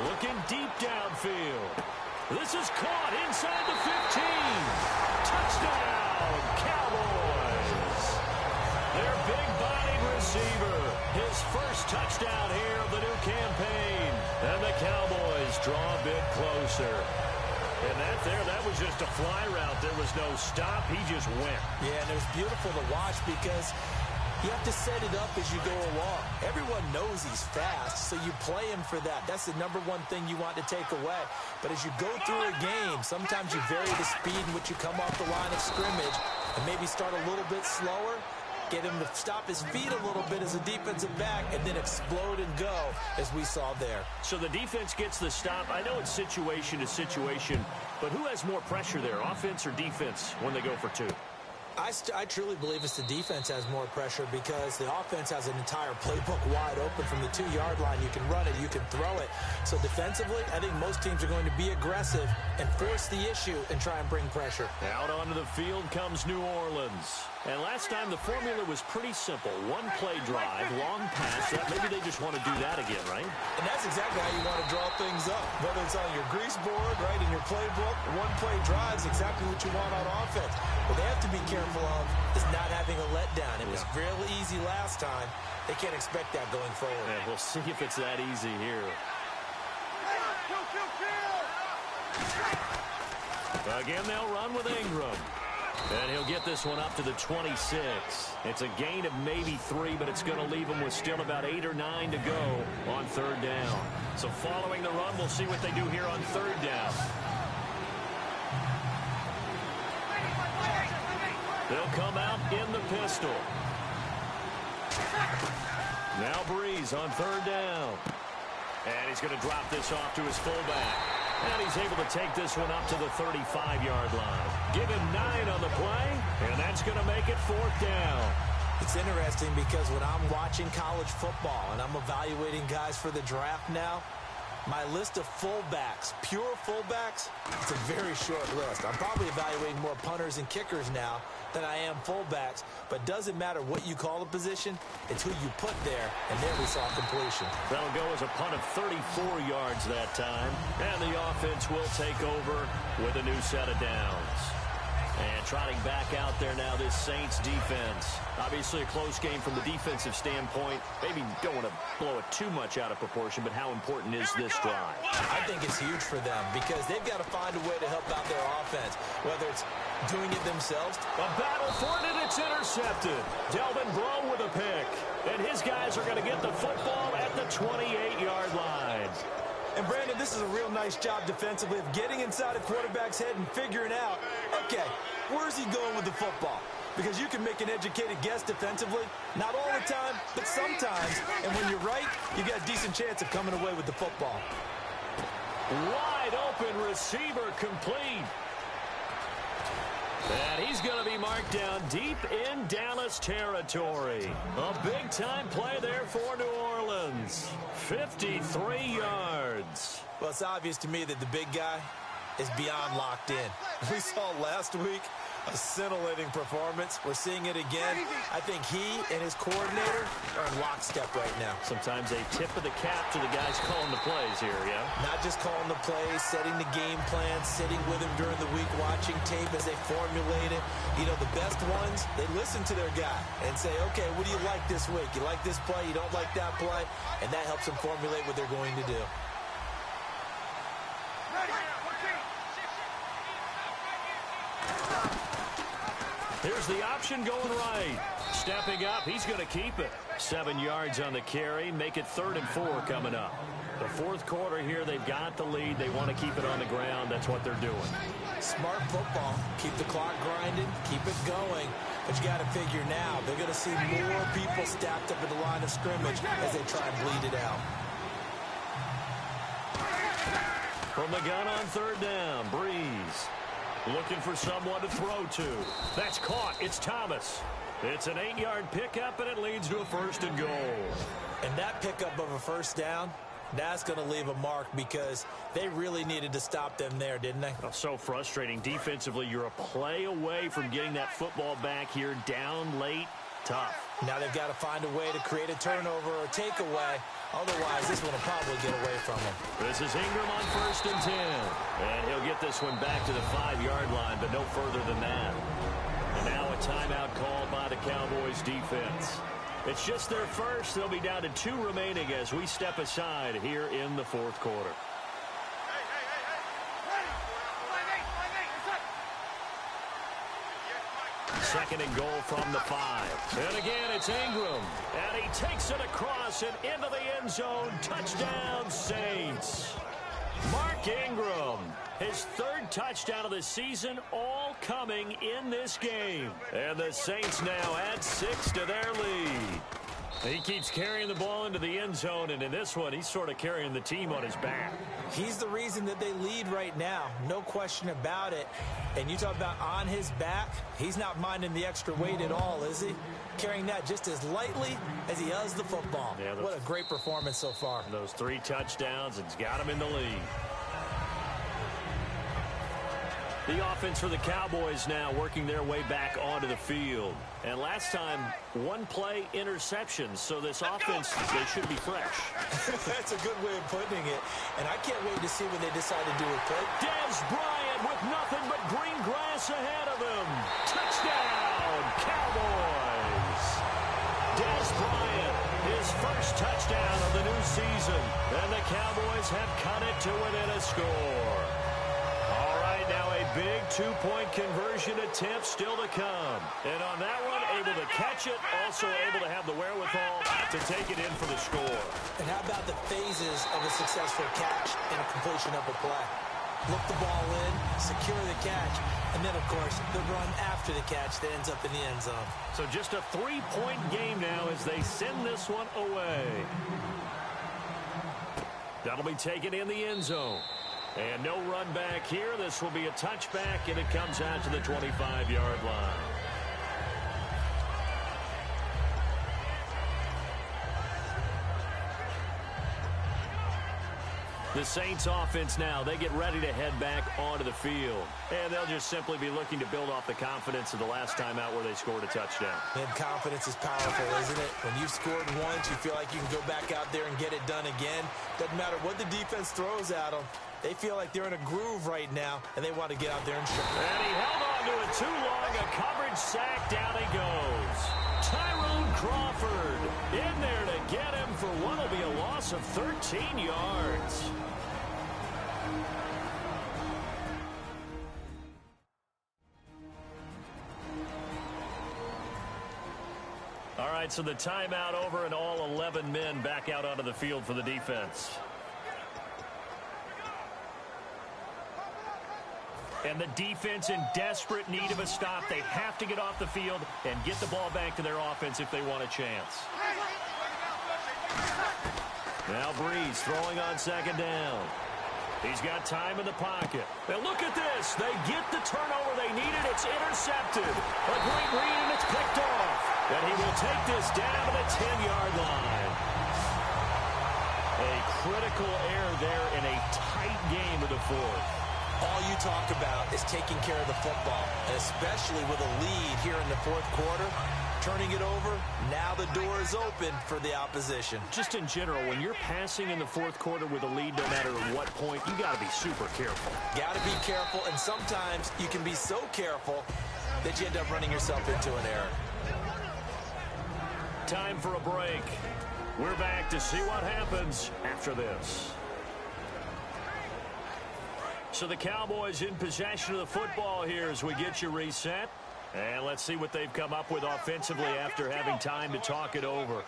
Looking deep downfield. This is caught inside the 15. Touchdown, Cowboys. Their big-bodied receiver. His first touchdown here of the new campaign. And the Cowboys draw a bit closer. And that was just a fly route. There was no stop. He just went. Yeah, and it was beautiful to watch because you have to set it up as you go along. Everyone knows he's fast, so you play him for that. That's the number one thing you want to take away. But as you go through a game, sometimes you vary the speed in which you come off the line of scrimmage and maybe start a little bit slower, get him to stop his feet a little bit as a defensive back, and then explode and go, as we saw there. So the defense gets the stop. I know it's situation to situation, but who has more pressure there, offense or defense, when they go for two? I truly believe it's the defense has more pressure because the offense has an entire playbook wide open from the 2-yard line. You can run it, you can throw it. So defensively, I think most teams are going to be aggressive and force the issue and try and bring pressure. Out onto the field comes New Orleans. And last time the formula was pretty simple. One play drive, long pass. Maybe they just want to do that again, right? And that's exactly how you want to draw things up. Whether it's on your grease board, right, in your playbook, one play drive is exactly what you want on offense. What they have to be careful of is not having a letdown. It was real easy last time. They can't expect that going forward. Yeah, we'll see if it's that easy here. Again, they'll run with Ingram. And he'll get this one up to the 26. It's a gain of maybe 3, but it's going to leave him with still about 8 or 9 to go on third down. So following the run, we'll see what they do here on third down. They'll come out in the pistol. Now Breeze on third down. And he's going to drop this off to his fullback. And he's able to take this one up to the 35-yard line. Give him 9 on the play, and that's going to make it fourth down. It's interesting because when I'm watching college football and I'm evaluating guys for the draft now, my list of fullbacks, pure fullbacks, it's a very short list. I'm probably evaluating more punters and kickers now than I am fullbacks, but doesn't matter what you call the position, it's who you put there, and there we saw completion. That'll go as a punt of 34 yards that time, and the offense will take over with a new set of downs. And trotting back out there now, this Saints defense. Obviously a close game from the defensive standpoint. Maybe don't want to blow it too much out of proportion, but how important is this drive? I think it's huge for them because they've got to find a way to help out their offense, whether it's doing it themselves. A battle for it, and it's intercepted. Delvin Breaux with a pick. And his guys are going to get the football at the 28-yard line. And, Brandon, this is a real nice job defensively of getting inside a quarterback's head and figuring out, okay, where's he going with the football? Because you can make an educated guess defensively, not all the time, but sometimes. And when you're right, you got a decent chance of coming away with the football. Wide open receiver complete. And he's going to be marked down deep in Dallas territory. A big-time play there for New Orleans. 53 yards. Well, it's obvious to me that the big guy is beyond locked in. We saw last week a scintillating performance. We're seeing it again. I think he and his coordinator are in lockstep right now. Sometimes a tip of the cap to the guys calling the plays here, yeah? Not just calling the plays, setting the game plan, sitting with him during the week, watching tape as they formulate it. You know, the best ones, they listen to their guy and say, okay, what do you like this week? You like this play? You don't like that play? And that helps them formulate what they're going to do. Here's the option going right. Stepping up, he's going to keep it. 7 yards on the carry, make it 3rd and 4 coming up. The fourth quarter here, they've got the lead. They want to keep it on the ground. That's what they're doing. Smart football. Keep the clock grinding, keep it going. But you got to figure now, they're going to see more people stacked up at the line of scrimmage as they try and bleed it out. From the gun on third down, Breeze. Looking for someone to throw to. That's caught. It's Thomas. It's an 8-yard pickup, and it leads to a 1st and goal. And that pickup of a 1st down, that's going to leave a mark because they really needed to stop them there, didn't they? Oh, so frustrating. Defensively, you're a play away from getting that football back here. Down late, tough. Now they've got to find a way to create a turnover or takeaway. Otherwise, this one will probably get away from them. This is Ingram on 1st and 10. And he'll get this one back to the 5-yard line, but no further than that. And now a timeout called by the Cowboys defense. It's just their first. They'll be down to 2 remaining as we step aside here in the fourth quarter. Second and goal from the 5. And again, it's Ingram. And he takes it across and into the end zone. Touchdown, Saints. Mark Ingram, his third touchdown of the season, all coming in this game. And the Saints now add 6 to their lead. He keeps carrying the ball into the end zone, and in this one, he's sort of carrying the team on his back. He's the reason that they lead right now. No question about it. And you talk about on his back, he's not minding the extra weight at all, is he? Carrying that just as lightly as he does the football. Yeah, what a great performance so far. Those 3 touchdowns, it's got him in the lead. The offense for the Cowboys now working their way back onto the field. And last time, 1-play interception. So this offense, they should be fresh. That's a good way of putting it. And I can't wait to see what they decide to do with play. Dez Bryant with nothing but green grass ahead of him. Touchdown, Cowboys. Dez Bryant, his first touchdown of the new season. And the Cowboys have cut it to within a score. All right, now a big 2-point conversion attempt still to come. And on that one, able to catch it, also able to have the wherewithal to take it in for the score. And how about the phases of a successful catch and a completion of a play? Look the ball in, secure the catch, and then, of course, the run after the catch that ends up in the end zone. So just a 3-point game now as they send this one away. That'll be taken in the end zone. And no run back here. This will be a touchback, and it comes out to the 25-yard line. The Saints offense now, they get ready to head back onto the field. And they'll just simply be looking to build off the confidence of the last time out where they scored a touchdown. And confidence is powerful, isn't it? When you've scored once, you feel like you can go back out there and get it done again. Doesn't matter what the defense throws at them. They feel like they're in a groove right now, and they want to get out there and show. And he held on to it too long. A coverage sack. Down he goes. Tyrone Crawford in there to get him for what will be a loss of 13 yards. All right, so the timeout over and all 11 men back out onto the field for the defense. And the defense in desperate need of a stop. They have to get off the field and get the ball back to their offense if they want a chance. Now Breeze throwing on second down. He's got time in the pocket. And look at this. They get the turnover they needed. It's intercepted. A great read, and it's picked off. And he will take this down to the 10-yard line. A critical error there in a tight game of the fourth. All you talk about is taking care of the football, especially with a lead here in the fourth quarter. Turning it over, now the door is open for the opposition. Just in general, when you're passing in the fourth quarter with a lead, no matter what point, you got to be super careful. Got to be careful, and sometimes you can be so careful that you end up running yourself into an error. Time for a break. We're back to see what happens after this. So the Cowboys in possession of the football here as we get you reset. And let's see what they've come up with offensively after having time to talk it over.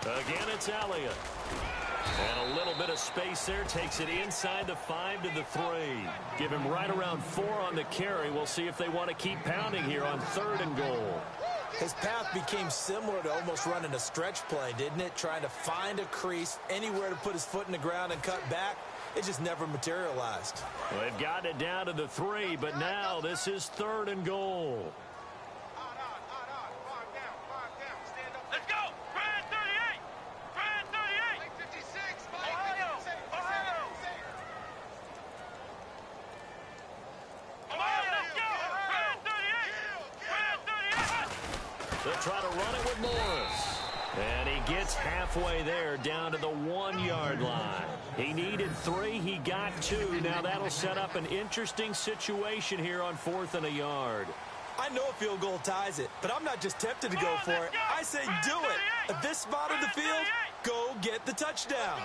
Again, it's Elliott. And a little bit of space there takes it inside the 5 to the 3. Give him right around 4 on the carry. We'll see if they want to keep pounding here on 3rd and goal. His path became similar to almost running a stretch play, didn't it? Trying to find a crease, anywhere to put his foot in the ground and cut back. It just never materialized. Well, they've gotten it down to the 3, but now this is 3rd and goal. Let's go! Brand 38! Brand 38! 56! Ohio! Ohio! Ohio, let's go! Brand 38! Brand 38! They'll try to run it with Morris. And he gets halfway there down to the 1-yard line. He needed 3. He got 2. Now that'll set up an interesting situation here on 4th and a yard. I know a field goal ties it, but I'm not just tempted to go for it. I say do it. At this spot of the field, go get the touchdown.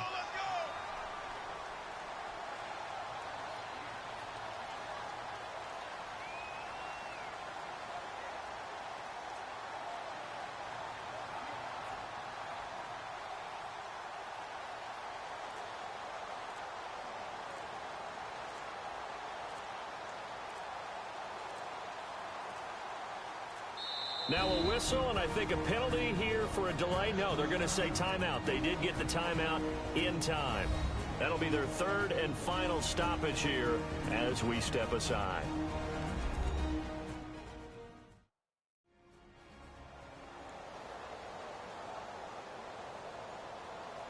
Now a whistle, and I think a penalty here for a delay. No, they're going to say timeout. They did get the timeout in time. That'll be their third and final stoppage here as we step aside.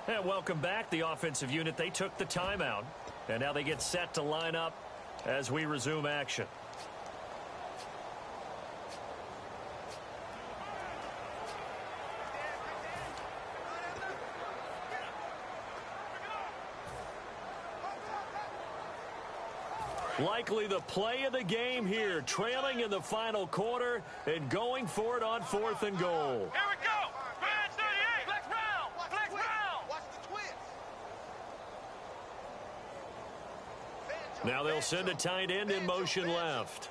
And welcome back. The offensive unit, they took the timeout. And now they get set to line up as we resume action. Likely the play of the game here, trailing in the final quarter and going for it on 4th and goal. Here we go. Fans 38. Flex round. Flex round. Watch the twist. Now they'll send a tight end in motion left.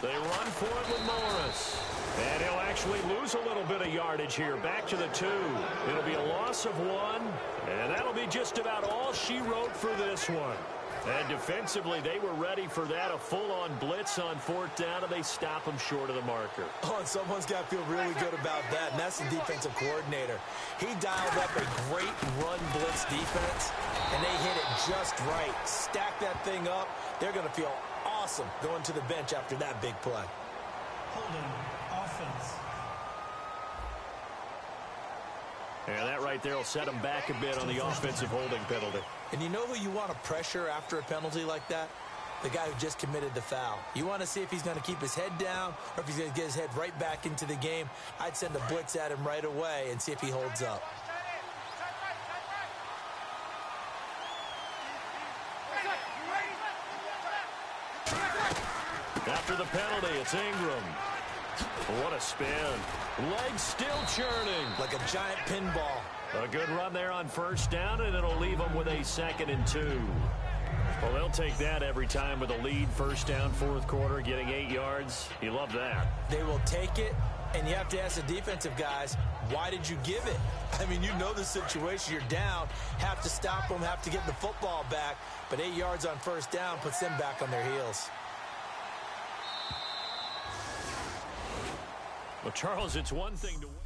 They run for it with Morris. And he'll actually lose a little bit of yardage here. Back to the 2. It'll be a loss of 1. And that'll be just about all she wrote for this one. And defensively, they were ready for that. A full-on blitz on 4th down, and they stop them short of the marker. Oh, and someone's got to feel really good about that, and that's the defensive coordinator. He dialed up a great run blitz defense, and they hit it just right. Stack that thing up. They're going to feel awesome going to the bench after that big play. Holding offense. And that right there will set them back a bit on the offensive holding penalty. And you know who you want to pressure after a penalty like that? The guy who just committed the foul. You want to see if he's going to keep his head down or if he's going to get his head right back into the game. I'd send a blitz at him right away and see if he holds up. After the penalty, it's Ingram. What a spin. Legs still churning. Like a giant pinball. A good run there on 1st down, and it'll leave them with a 2nd and 2. Well, they'll take that every time with a lead. 1st down, 4th quarter, getting 8 yards. You love that. They will take it, and you have to ask the defensive guys, why did you give it? I mean, you know the situation. You're down, have to stop them, have to get the football back, but 8 yards on 1st down puts them back on their heels. Well, Charles, it's one thing to win.